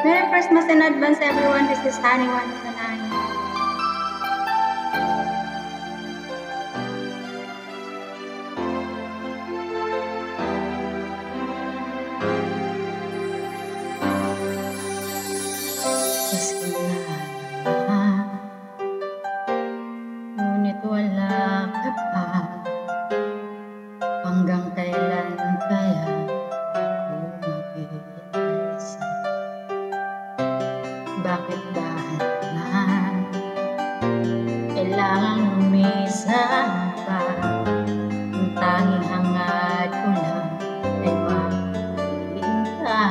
Merry Christmas in advance, everyone. This is Honey Wansanay. Pasko na, ngunit wala ka pa. Hanggang kailan kaya ako mag-iisa? Bakit ba kailangan lumisan pa? Ang tanging hangad ko lang ay mahalin ka.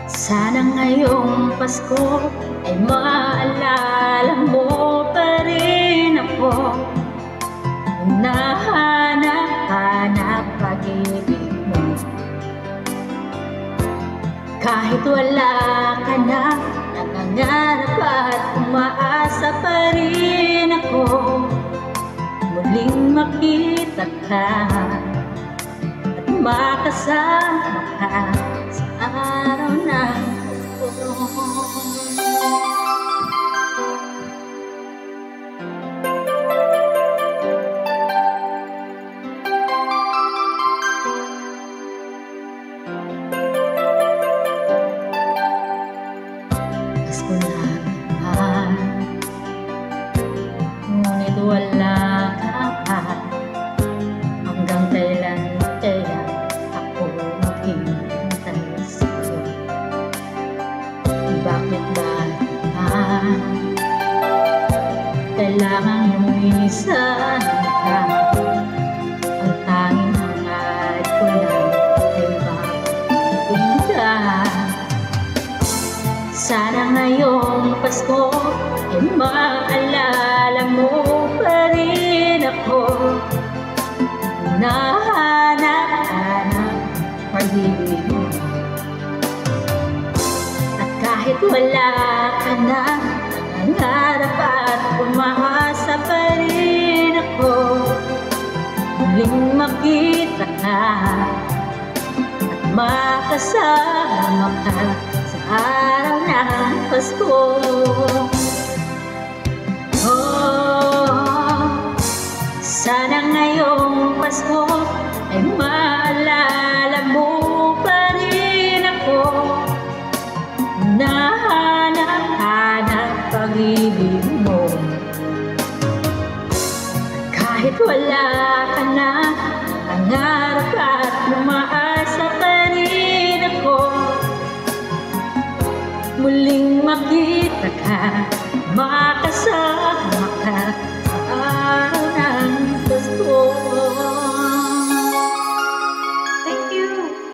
Sana ngayong Pasko ay maalala mo pa rin ako. Hinahanap-hanap pag-ibig mo. Kahit wala ka na, nangangarap at umaasa pa rin ako. Muling makita ka at makasama ka sa araw ng Pasko. Pasko na, ngunit wala ka pa. Hanggang kailan kaya ako maghihintay sa'yo? Bakit ba kailangan lumisan ka? Ang tanging hangad ko lang ay makikinig ka. Sana ngayong Pasko ay maalala mo pa rin ako. Hinahanap-hanap pag-ibig mo. At kahit wala ka na, nangangarap at umaasa pa rin ako. Muling makita ka at makasama ka sa araw ng Pasko. Oh, sana ngayong Pasko ay maalala mo pa rin ako. Hinahanap-hanap pag-ibig mo. Kahit wala ka na, nangangarap at umaasa pa rin ako. Muling makita ka, makasama ka